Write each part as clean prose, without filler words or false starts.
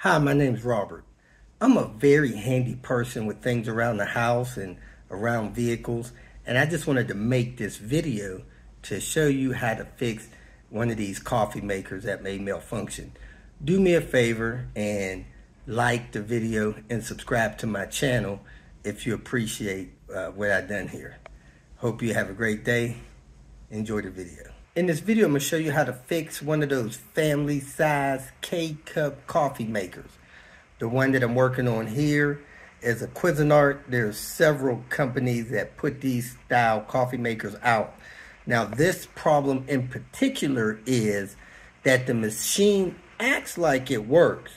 Hi, my name's Robert. I'm a very handy person with things around the house and around vehicles, and I just wanted to make this video to show you how to fix one of these coffee makers that may malfunction. Do me a favor and like the video and subscribe to my channel if you appreciate what I've done here. Hope you have a great day. Enjoy the video. In this video, I'm going to show you how to fix one of those family size K-cup coffee makers. The one that I'm working on here is a Cuisinart. There's several companies that put these style coffee makers out. Now, this problem in particular is that the machine acts like it works,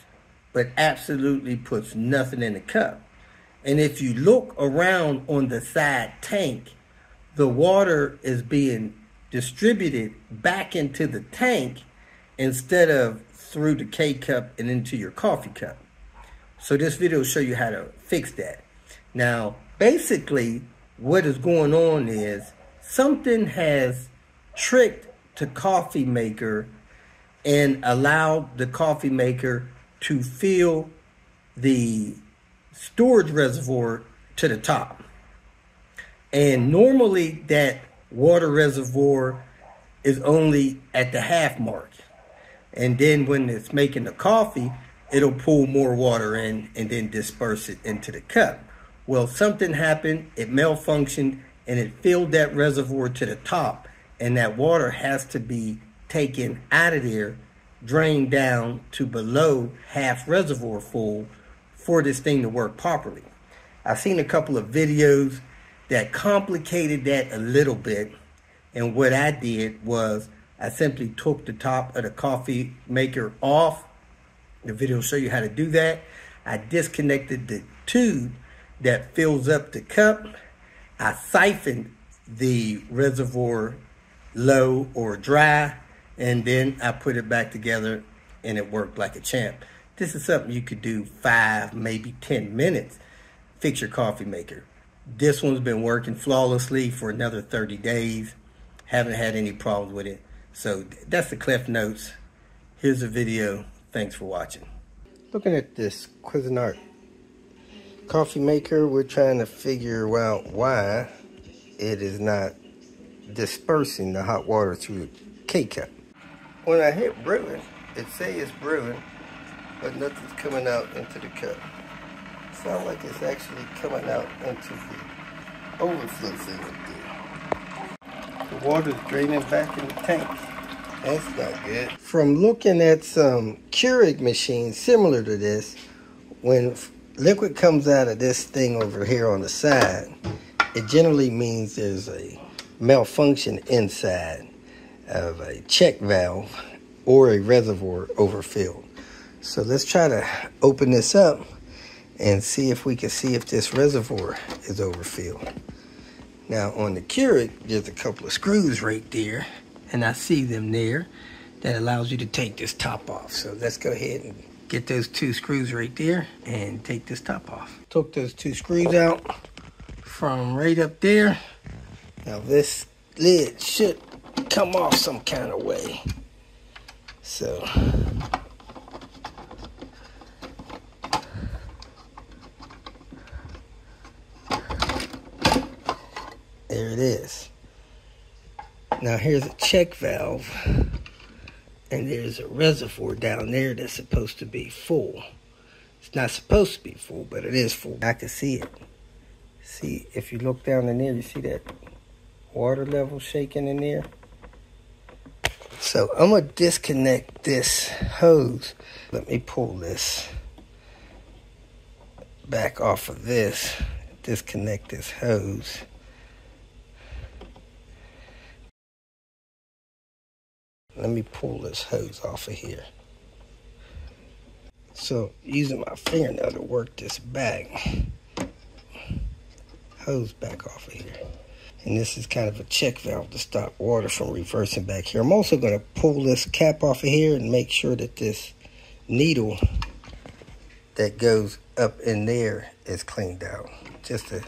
but absolutely puts nothing in the cup. And if you look around on the side tank, the water is being distributed back into the tank instead of through the K-cup and into your coffee cup. So this video will show you how to fix that. Now, basically what is going on is something has tricked the coffee maker and allowed the coffee maker to fill the storage reservoir to the top. And normally that water reservoir is only at the half mark, and then when it's making the coffee, it'll pull more water in and then disperse it into the cup. Well, something happened, it malfunctioned, and it filled that reservoir to the top, and that water has to be taken out of there, drained down to below half reservoir full for this thing to work properly. I've seen a couple of videos that complicated that a little bit, and what I did was I simply took the top of the coffee maker off. The video will show you how to do that. I disconnected the tube that fills up the cup. I siphoned the reservoir low or dry, and then I put it back together, and it worked like a champ. This is something you could do 5, maybe 10 minutes. Fix your coffee maker. This one's been working flawlessly for another 30 days. Haven't had any problems with it. So that's the Cliff Notes. Here's the video. Thanks for watching. Looking at this Cuisinart coffee maker, we're trying to figure out why it is not dispersing the hot water through the K-cup. When I hit brewing, it says it's brewing, but nothing's coming out into the cup. Sounds like it's actually coming out into the overflow thing up there. The water's draining back in the tank. That's not good. From looking at some Keurig machines similar to this, when liquid comes out of this thing over here on the side, it generally means there's a malfunction inside of a check valve or a reservoir overfilled. So let's try to open this up and see if we can see if this reservoir is overfilled. Now on the Keurig, there's a couple of screws right there, and I see them there, that allows you to take this top off. So let's go ahead and get those 2 screws right there and take this top off. Took those 2 screws out from right up there. Now this lid should come off some kind of way. So there it is. Now here's a check valve, and there's a reservoir down there that's supposed to be full. It's not supposed to be full, but it is full. I can see it. See, if you look down in there, you see that water level shaking in there? So I'm going to disconnect this hose. Let me pull this back off of this. Disconnect this hose. Let me pull this hose off of here. So using my fingernail to work this back, hose back off of here. And this is kind of a check valve to stop water from reversing back here. I'm also going to pull this cap off of here and make sure that this needle that goes up in there is cleaned out, just to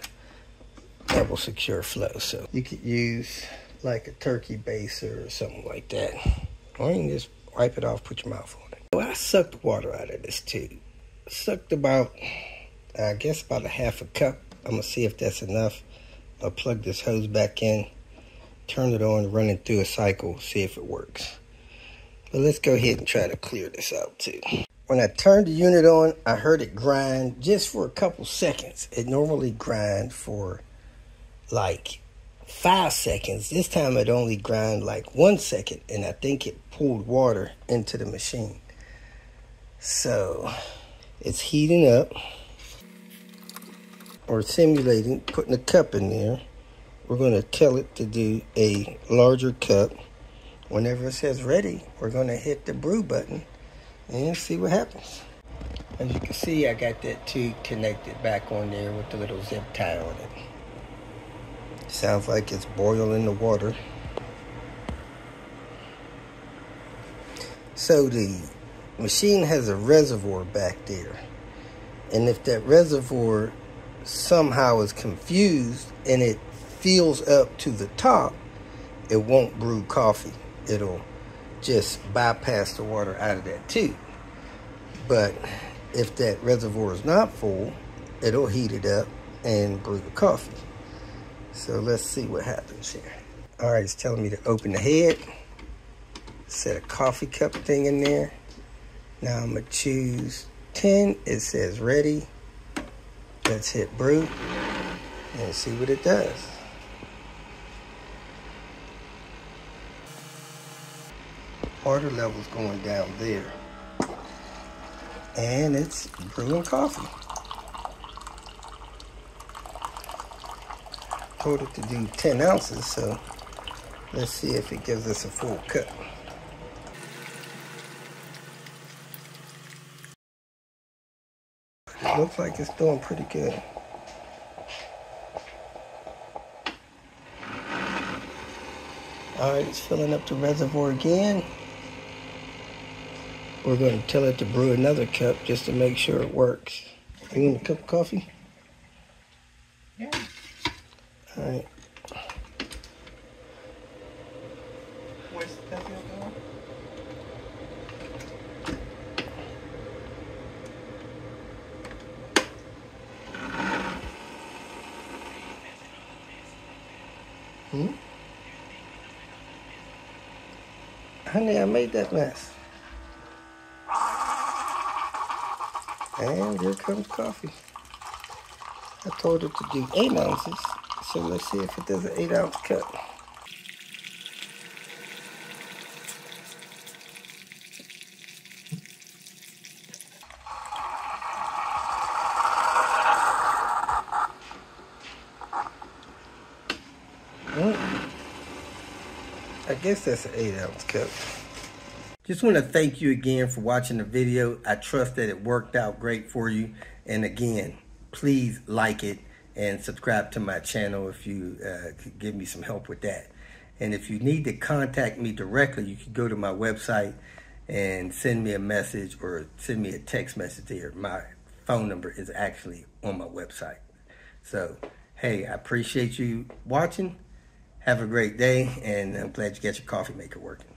double secure flow. So you could use like a turkey baser or something like that. Or you can just wipe it off, put your mouth on it. Well, I sucked water out of this tube. sucked about, I guess about a half a cup. I'm gonna see if that's enough. I'll plug this hose back in, turn it on, run it through a cycle, see if it works. But let's go ahead and try to clear this out too. When I turned the unit on, I heard it grind just for a couple seconds. It normally grinds for like 5 seconds. This time it only grind like 1 second, and I think it pulled water into the machine. So it's heating up or simulating, putting a cup in there. We're going to tell it to do a larger cup. Whenever it says ready, we're going to hit the brew button and see what happens. As you can see, I got that tube connected back on there with the little zip tie on it. Sounds like it's boiling the water. So the machine has a reservoir back there. And if that reservoir somehow is confused and it fills up to the top, it won't brew coffee. It'll just bypass the water out of that tube. But if that reservoir is not full, it'll heat it up and brew the coffee. So let's see what happens here. All right, it's telling me to open the head, set a coffee cup thing in there. Now I'm gonna choose 10. It says ready. Let's hit brew and see what it does. Water level's going down there. And it's brewing coffee. Told it to do 10 ounces, so let's see if it gives us a full cup. Looks like it's doing pretty good. All right, it's filling up the reservoir again. We're going to tell it to brew another cup just to make sure it works. You want a cup of coffee? Yeah. All right. Where's the coffee going? Honey, I made that mess. And here comes coffee. I told it to do 8 ounces, so let's see if it does an 8-ounce cup. I guess that's an 8-ounce cup. Just want to thank you again for watching the video. I trust that it worked out great for you. And again, please like it and subscribe to my channel if you could give me some help with that. And if you need to contact me directly, you can go to my website and send me a message or send me a text message there. My phone number is actually on my website. So, hey, I appreciate you watching. Have a great day, and I'm glad you got your coffee maker working.